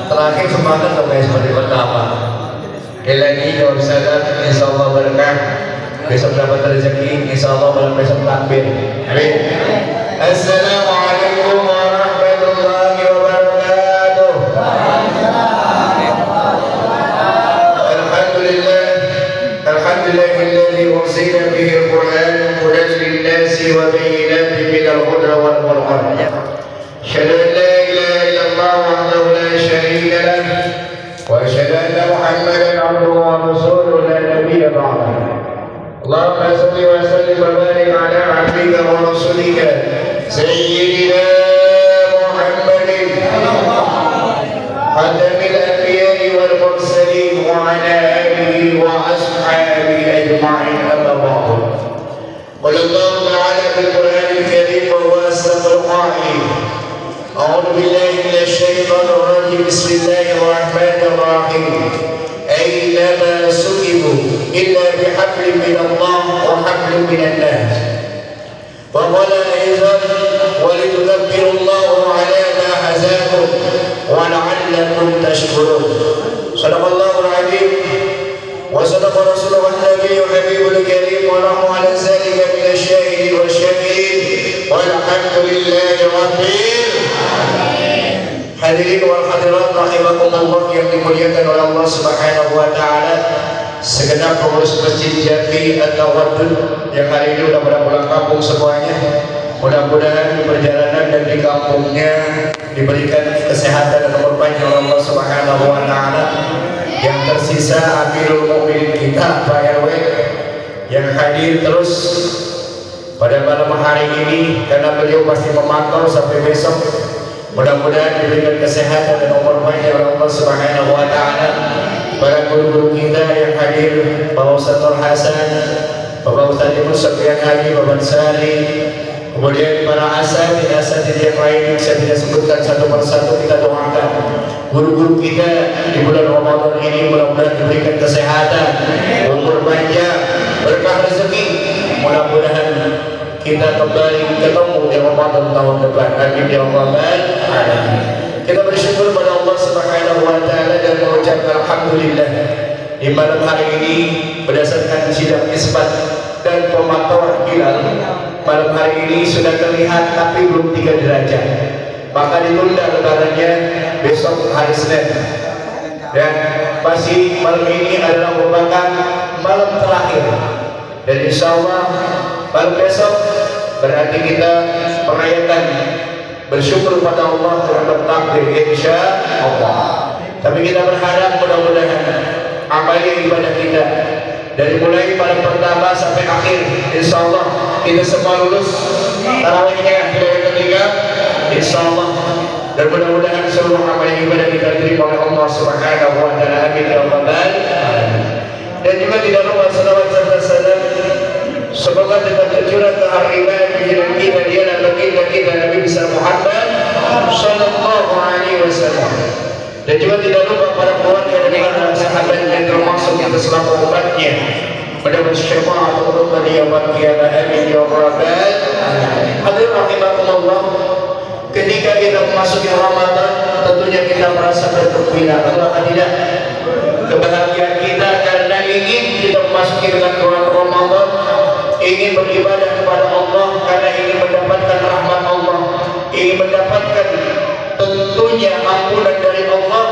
terakhir semangat dong guys seperti pertama. Sekali lagi jawab salam, insya Allah berkah. Besok dapat rezeki, insya Allah malam besok takbir. Amin. Assalamualaikum warahmatullahi wabarakatuh. Alhamdulillahilladzi ursila bihi al-Qur'an hudan lin-nasi wa bayyinatin minal huda wal furqan. Asyhadu an la ilaha illallah wahdahu la syarika lah wa asyhadu anna Muhammadan abduhu wa rasuluhu la nabiyya ba'dahu. Allahumma salli wa sallim wa barik ala 'abdika wa rasulika sayyidina Muhammadin khatamil anbiya'i wal mursalin wa ala alihi wa ashabihi ajma'in amma ba'du. Qala Allah ta'ala fil Qur'anil Karim wa huwa asdaqul qa'ilin. A'udzu billahi minasy syaithanir rajim. Bismillahir rahmanir rahim. Aynama sukibu illa bihablin minallah wa hablin minan nas. Wa qala aidan wa litudhakkirullaha 'ala ma hazakum wa la'allakum tashkurun. Shadaqallahul 'azim wa sadaqa rasuluhun nabiyyul habibul karim wa nahnu 'ala zalika minasy syahidin wasyakirin walhamdulillahi rabbil alamin. Hadirin wal hadirat rahimakumullah yang dimuliakan oleh Allah Subhanahu wa taala. Segenap pengurus Masjid Jami At-Tawaddud yang hari ini sudah pada pulang kampung semuanya. Mudah-mudahan di perjalanan dan di kampungnya diberikan kesehatan dan umur panjang oleh Allah Subhanahu wa taala. Yang tersisa Amirul Mukminin kita Pak RW yang hadir terus pada malam hari ini karena beliau pasti memantau sampai besok. Mudah-mudahan diberikan kesehatan dan umur panjang oleh Allah Subhanahu wa taala. Para guru-guru kita yang hadir, Pak Ustaz Nur Hasan, Bapak Ustaz Ibu Sofyan Ali, Bapak Sari, kemudian para asatidz yang lain saya tidak sebutkan satu persatu. Kita doakan guru-guru kita di bulan Ramadan ini mudah-mudahan diberikan kesehatan, umur panjang, berkah rezeki. Mudah-mudahan kita kembali ketemu di Ramadan tahun depan. Amin ya rabbal alamin. Kita bersyukur pada Allah Subhanahu wa taala dan mengucapkan alhamdulillah di malam hari ini berdasarkan sidang isbat dan pemantauan hilal. Malam hari ini sudah terlihat tapi belum 3 derajat. Maka ditunda lebarannya besok hari Senin. Dan pasti malam ini adalah merupakan malam terakhir. Dan insya Allah malam besok berarti kita merayakan bersyukur pada Allah telah bertakdir insya Allah. Tapi kita berharap mudah-mudahan amal ibadah kita dari mulai malam pertama sampai akhir insya Allah kita semua lulus tarawihnya tidak ketiga insya Allah. Dan mudah-mudahan seluruh amal ibadah kita diterima oleh Allah Subhanahu wa taala. Amin ya rabbal alamin. Dan juga tidak lupa salawat serta salam semoga tetap tercurah ke hariban pikiran kita dia dan baginda kita Nabi besar Muhammad sallallahu alaihi wasallam. Dan juga tidak lupa para keluarga dan para sahabat yang termasuk yang selaku umatnya mendapat syafaat untuk yaumul qiyamah. Amin ya rabbal alamin. Hadirin rahimakumullah, ketika kita memasuki Ramadan tentunya kita merasa bergembira. Apakah tidak? Kebahagiaan kita karena ingin kita memasuki dengan bulan Ramadan, ingin beribadah kepada Allah karena ingin mendapatkan rahmat Allah, ingin mendapatkan tentunya ampunan dari Allah,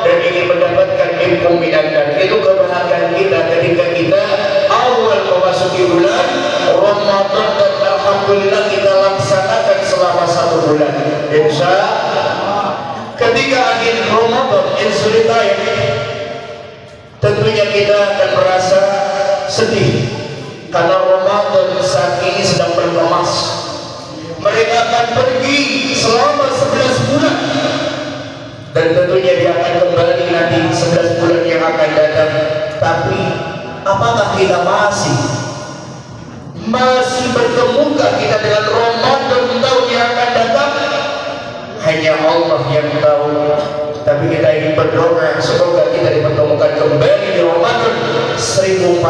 dan ingin mendapatkan ilmu minandan. Itu kebahagiaan kita ketika kita awal memasuki bulan Ramadan dan alhamdulillah kita laksanakan selama 1 bulan. Insya Allah ketika akhir Ramadan insulitaya tentunya kita akan merasa sedih karena Ramadan saat ini sedang berkemas. Mereka akan pergi selama 11 bulan dan tentunya dia akan kembali nanti 11 bulan yang akan datang. Tapi apakah kita masih bertemukah kita dengan Ramadan tahun yang akan datang? Hanya Allah yang tahu. Tapi kita ingin berdoa semoga kita dipertemukan kembali di Ramadan 1447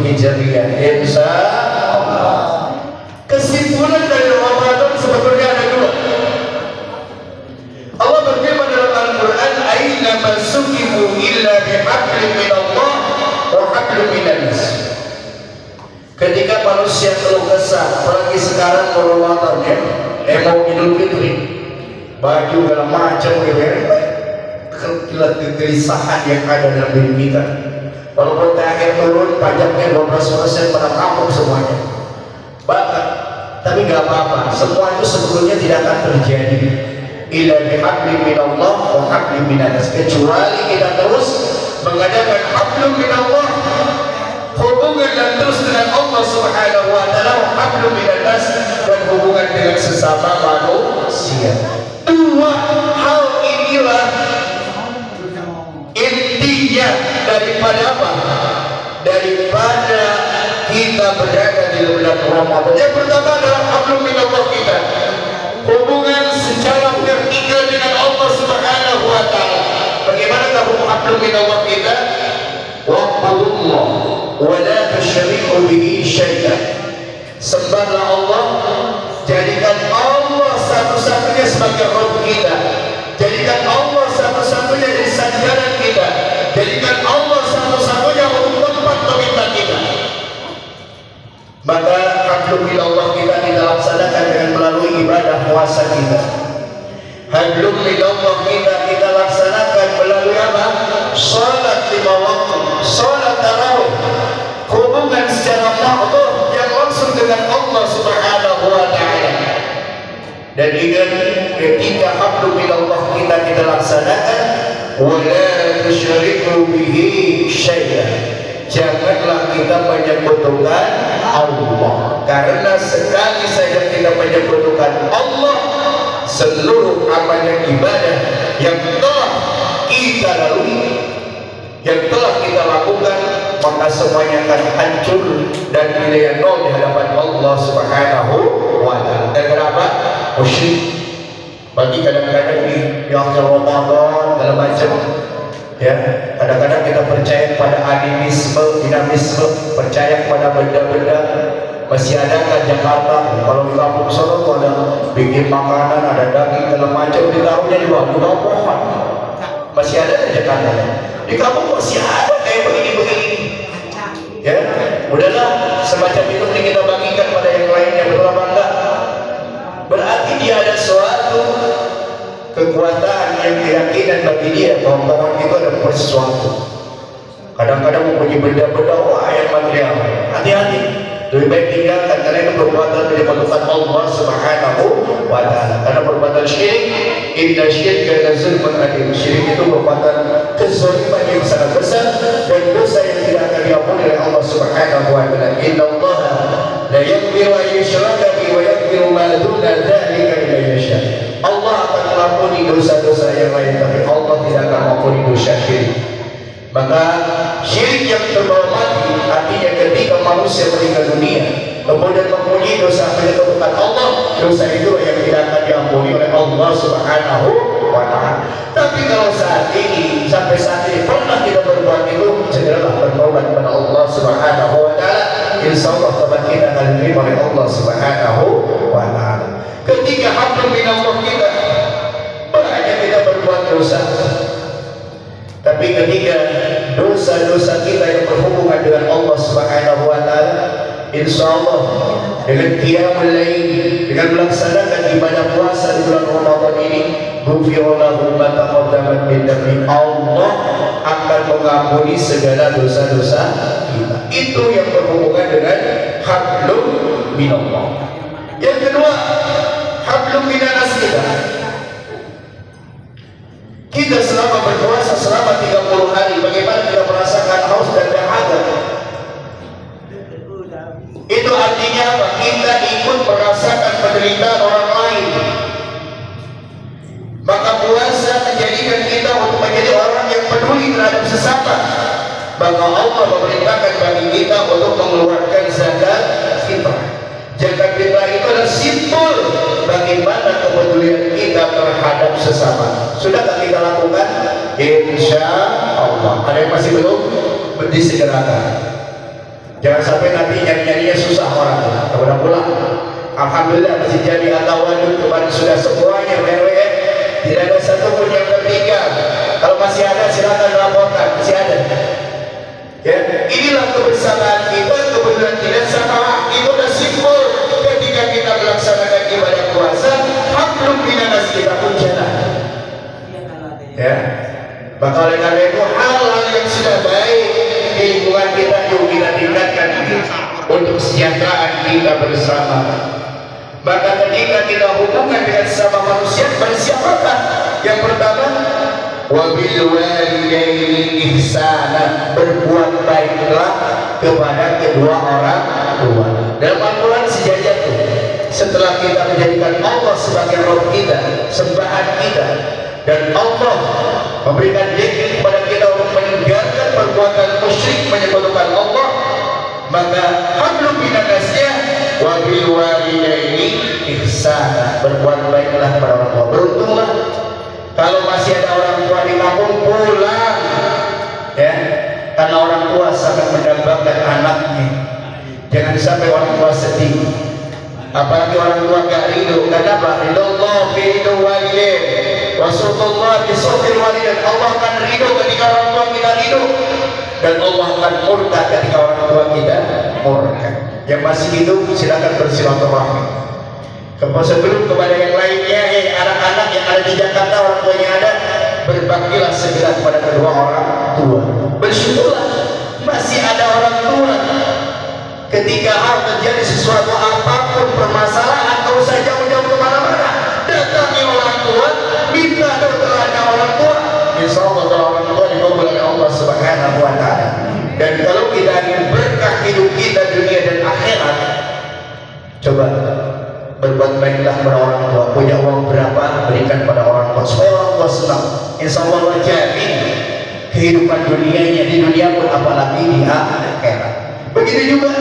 Hijriah insya Allah. Kesimpulan dari Ramadan sebetulnya ada 2. Allah berfirman ma sukimu illa bihablin minallah wa hablum minan nas. Ketika manusia keluh kesah, apalagi sekarang Ramadan ya, mau Idul Fitri, baju segala macam gitu ya, kegelisahan yang ada dalam diri kita. Walaupun THR turun, pajaknya 12% pada kapok semuanya. Bahkan, tapi nggak apa-apa. Semua itu sebetulnya tidak akan terjadi. Illa bihablin minallah wa hablum minan nas. Kecuali kita terus mengadakan hablum minallah, hubungan dan terus dengan Allah Subhanahu wa taala, hablum minan nas, dan hubungan dengan sesama manusia. Dua hal inilah intinya daripada apa? Daripada kita berada di bulan Ramadan. Yang pertama adalah hablum minallah kita, hubungan secara vertikal dengan Allah Subhanahu wa taala. Bagaimana hablum minallah kita? Wa'budullah wa la tusyriku bihi syai'an. Sembahlah Allah, jadikan Allah satu-satunya sebagai Rabb kita. Jadikan Allah satu-satunya jadi sandaran kita. Jadikan Allah satu-satunya untuk tempat meminta kita. Maka hablum minallah kita laksanakan dengan melalui ibadah puasa kita. Hablum minallah kita laksanakan melalui apa? Salat 5 waktu, salat tarawih, hubungan secara ma'ruf yang langsung dengan Allah Subhanahu wa taala. Dan ingat, ketika hablum minallah kita laksanakan, wala tusyriku bihi syai'an, janganlah kita menyekutukan Allah. Karena sekali saja kita menyekutukan Allah, seluruh amalnya ibadah yang telah kita lalui, yang telah kita lakukan, maka semuanya akan hancur dan nilai nol di hadapan Allah Subhanahu wa taala. Dan kenapa? Musyrik. Bagi kadang-kadang di akhir Ramadan dalam macam ya, kadang-kadang kita percaya pada animisme, dinamisme, percaya pada benda-benda. Masih ada kan Jakarta, kalau di kampung sana tuh ada bikin makanan, ada daging segala macam, ditaruhnya di bawah pohon. Masih ada di Jakarta. Di kampung masih ada kayak begini-begini. Ya, udahlah, semacam itu kita bagikan pada yang lainnya, betul apa enggak? Berarti dia ada suatu kekuatan yang keyakinan bagi dia bahwa pohon itu ada sesuatu. Kadang-kadang mempunyai benda-benda yang material. Hati-hati, lebih baik tinggalkan, karena itu perbuatan menyekutukan Allah Subhanahu wa taala. Karena perbuatan syirik, inna syirka la zulmun adzim. Syirik itu perbuatan kezaliman yang sangat besar dan dosa yang tidak akan diampuni oleh Allah Subhanahu wa taala. Inna Allah la yaghfiru an yushraka bihi wa yaghfiru ma duna dzalika liman yasha. Allah akan mengampuni dosa-dosa yang lain, tapi Allah tidak akan mengampuni dosa syirik. Maka syirik yang terbawa mati, artinya ketika manusia meninggal dunia kemudian mempunyai dosa menyekutukan Allah, dosa itu yang tidak akan diampuni oleh Allah Subhanahu wa taala. Tapi kalau saat ini, sampai saat ini pernah kita berbuat itu, segeralah bertobat kepada Allah Subhanahu wa taala. Insyaallah tobat kita akan diterima oleh Allah Subhanahu wa taala. Ketika hablum minallah kita, banyak kita berbuat dosa. Tapi ketika dosa-dosa kita yang berhubungan dengan Allah Subhanahu wa taala, insyaallah dengan qiyamul lail, dengan melaksanakan ibadah puasa di bulan Ramadan ini, ghufira lahu ma taqaddama min dhanbi, Allah akan mengampuni segala dosa-dosa kita. Itu yang berhubungan dengan hablum minallah. Yang kedua, hablum minan nas kita. Kita selama berpuasa selama 30 hari, bagaimana kita merasakan haus dan dahaga? Itu artinya apa? Kita ikut merasakan penderitaan orang lain. Maka puasa menjadikan kita untuk menjadi orang yang peduli terhadap sesama. Maka Allah memerintahkan bagi kita untuk mengeluarkan zakat fitrah. Zakat fitrah itu adalah simbol bagaimana kepedulian kita terhadap sesama. Sudahkah kita lakukan? Insya Allah. Ada yang masih belum? Disegerakan. Jangan sampai nanti nyari-nyarinya susah orang. Kemudian pulang. Alhamdulillah masih jadi atawadud, kemarin sudah semuanya WWN. Tidak ada satu pun yang tertinggal. Kalau masih ada inilah kebersamaan kita, kebenaran kita sama. Itu adalah simbol ketika kita melaksanakan ibadah puasa, hablum minanas kita pun jalan. Ya, maka oleh karena itu hal-hal yang sudah baik di lingkungan kita yuk kita tingkatkan untuk kesejahteraan kita bersama. Maka ketika kita hubungan dengan sesama manusia, siapakah? Yang pertama, wabil walidaini ihsana, berbuat baiklah kepada kedua orang tua. Dalam Al-Quran sejajar tuh, setelah kita menjadikan Allah sebagai Rabb kita, sembahan kita, dan Allah memberikan diri kepada kita untuk meninggalkan perbuatan musyrik menyekutukan Allah, maka hablum minanasnya wabil walidaini ihsana, berbuat baiklah kepada orang tua. Beruntunglah kalau masih ada orang tua di kampung, pulang ya, karena orang tua sangat mendambakan anaknya. Jangan sampai orang tua sedih, apalagi orang tua gak ridho. Kenapa? Ridho Allah fi ridho walidain, Rasulullah fi sofil walidain. Allah akan ridho ketika orang tua kita ridho, dan Allah akan murka ketika orang tua kita murka. Yang masih hidup silakan bersilaturahmi. Sebelum kepada yang lainnya, anak-anak yang ada di Jakarta, orang tuanya ada, berbaktilah segera kepada kedua orang tua. Bersyukurlah masih ada orang tua. Ketika hal terjadi sesuatu apapun permasalahan, kau usah jauh-jauh kemana-mana, datangi orang tua, minta doanya orang tua. Insya Allah orang tua dikabul oleh Allah Subhanahu wa Ta'ala. Dan kalau kita ingin berkah hidup kita dunia dan akhirat, coba berbuat baiklah kepada orang tua. Punya uang berapa, berikan pada orang tua supaya orang tua senang. Insya Allah jamin kehidupan dunianya di dunia pun, apalagi di akhirat. Begitu juga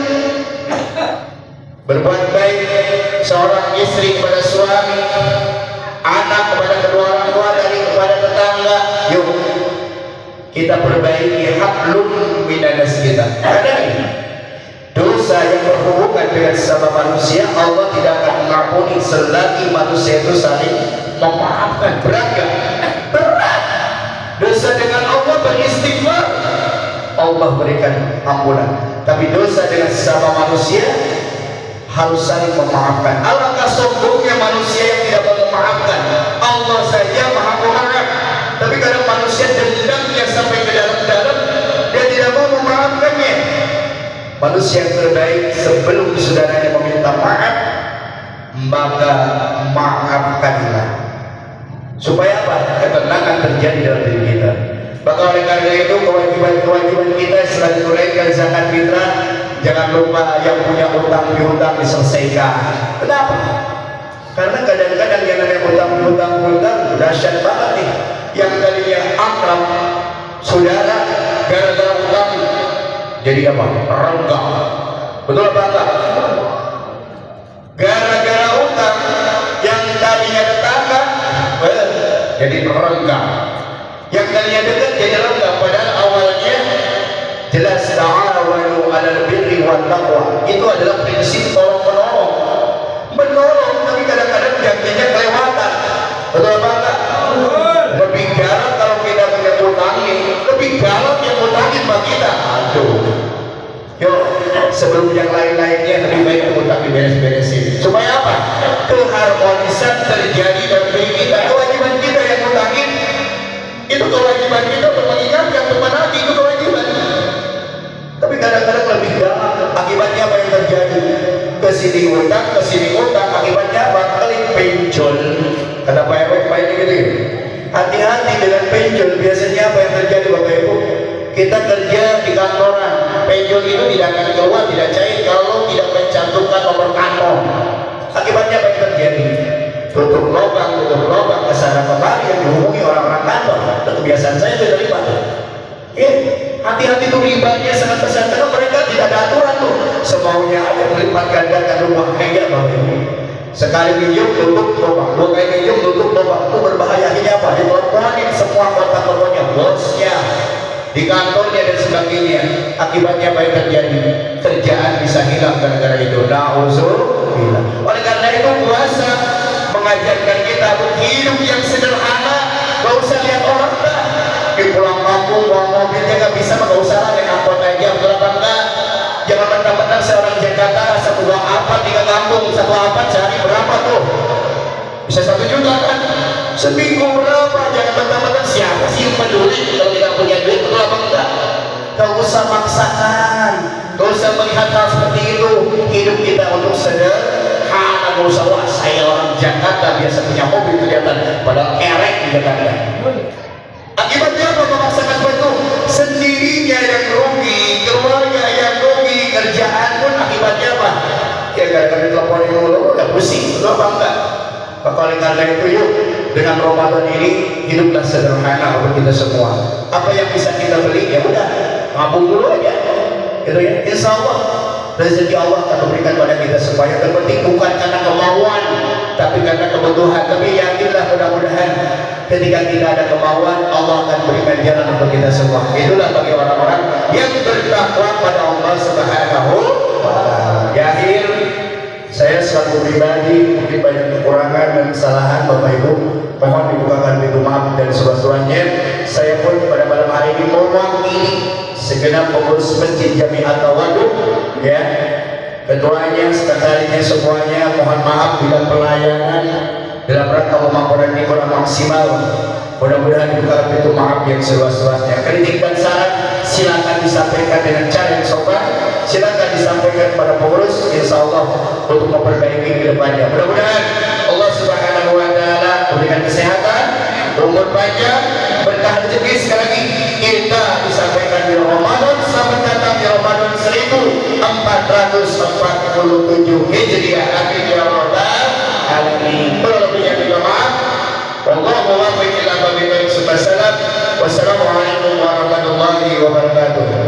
berbuat baik seorang istri kepada suami, anak kepada kedua orang tua, dari kepada tetangga. Yuk kita perbaiki hablum minanas kita. Ada dosa yang berhubungan dengan sesama manusia, Allah tidak akan mengampuni selagi manusia itu saling memaafkan. Berat gak? Berat. Dosa dengan Allah beristighfar, Allah berikan ampunan. Tapi dosa dengan sesama manusia harus saling memaafkan. Alangkah sombongnya manusia yang tidak mau memaafkan. Allah saja maha pemaaf, tapi kadang manusia dendamnya sampai ke dalam-dalam, dia tidak mau memaafkannya. Manusia yang terbaik sebelum saudaranya meminta maaf, maka maafkanlah. Supaya apa? Ketenangan terjadi dalam diri kita. Maka oleh karena itu kewajiban-kewajiban kita selain tunaikan zakat fitrah, jangan lupa yang punya utang piutang diselesaikan. Kenapa? Karena kadang-kadang yang namanya utang dahsyat banget nih. Yang tadinya akrab, saudara, gara-gara utang jadi apa? Renggang. Betul apa enggak? Gara-gara utang yang tadinya tetangga, jadi renggang. Yang tadinya dekat jadi renggang. Padahal awalnya jelas ta'awanu 'alal birri wat taqwa. Itu adalah prinsip tolong menolong. Menolong, tapi kadang-kadang janjinya kelewatan. Betul apa enggak? Lebih galak kalau kita punya utangin, lebih galak yang utangin sama kita. Aduh. Yuk, sebelum yang lain-lainnya lebih baik utang diberes-beresin. Supaya apa? Keharmonisan terjadi dalam diri kita. Kewajiban kita yang utangin, itu kewajiban kita untuk mengingatkan teman hati, itu kewajiban. Tapi kadang-kadang lebih galak. Akibatnya apa yang terjadi? Kesini utang, akibatnya apa? Klik penjol. Kata Pak RW kemarin gitu. Hati-hati dengan penjol. Biasanya apa yang terjadi Bapak Ibu? Kita kerja di kantoran, penjol itu tidak akan keluar, tidak cair kalau tidak mencantumkan nomor kantong. Akibatnya apa yang terjadi? Tutup lubang kesana kemari yang dihubungi orang-orang kantor. Itu kebiasaan saya itu dari Pak. Hati-hati tuh ribanya sangat besar karena mereka tidak ada aturan tuh. Semaunya aja melipat gandakan rumah kayak Bapak Ibu. Sekali minjem tutup lubang, dua kali minjem tutup lubang. Itu berbahayanya apa? Diteleponin semua kontak-kontaknya, bosnya, di kantornya dan sebagainya. Akibatnya apa yang terjadi? Kerjaan bisa hilang gara-gara itu. Na'udzubillah. Oleh karena itu puasa mengajarkan kita untuk hidup yang sederhana. Gak usah lihat orang dah. Di pulang kampung bawa mobilnya gak bisa, gak usah lah naik angkot aja. Betul apa Bisa 1 juta kan? Seminggu berapa? Jangan mentang-mentang siapa sih yang peduli kalau kita punya duit, betul apa enggak? Gak usah maksakan, gak usah melihat hal seperti itu. Hidup kita untuk sederhana, gak usah wah saya orang Jakarta biasa punya mobil kelihatan, padahal erek di Jakarta. Akibatnya apa memaksakan sesuatu? Sendirinya yang rugi, keluarga yang rugi, kerjaan pun akibatnya apa? Ya gara-gara teleponin mulu, udah pusing, betul apa enggak? Maka oleh karena itu yuk, dengan Ramadan ini hiduplah sederhana untuk kita semua. Apa yang bisa kita beli ya udah, ngabung dulu aja, gitu ya. Insya Allah rezeki Allah akan memberikan pada kita semua. Yang terpenting bukan karena kemauan, tapi karena kebutuhan. Tapi yakinlah mudah-mudahan ketika kita ada kemauan, Allah akan berikan jalan untuk kita semua. Itulah bagi orang-orang yang bertakwa pada Allah Subhanahu wa Ta'ala. Di akhir, saya selaku pribadi mungkin banyak kekurangan dan kesalahan Bapak Ibu, mohon dibukakan pintu maaf dan seluas-luasnya. Saya pun pada malam hari ini mewakili segenap pengurus Masjid Jami'at Tawadud, ya, ketuanya, sekretarisnya semuanya, mohon maaf bila pelayanan dalam rangka pemaparan ini kurang maksimal. Mudah-mudahan dibuka pintu maaf yang seluas-luasnya. Kritik dan saran silakan disampaikan dengan cara yang sopan, silakan disampaikan kepada pengurus, insya Allah untuk memperbaiki ke depannya. Mudah-mudahan Allah Subhanahu wa Ta'ala memberikan kesehatan, umur panjang, berkah rezeki. Sekali lagi kita disampaikan di Ramadan, selamat datang di Ramadan 1447 Hijriah. Amin ya rabbal alamin. Berlebihnya minta maaf. Wallahu muwaffiq ila aqwamit thoriq. Wassalamualaikum warahmatullahi wabarakatuh.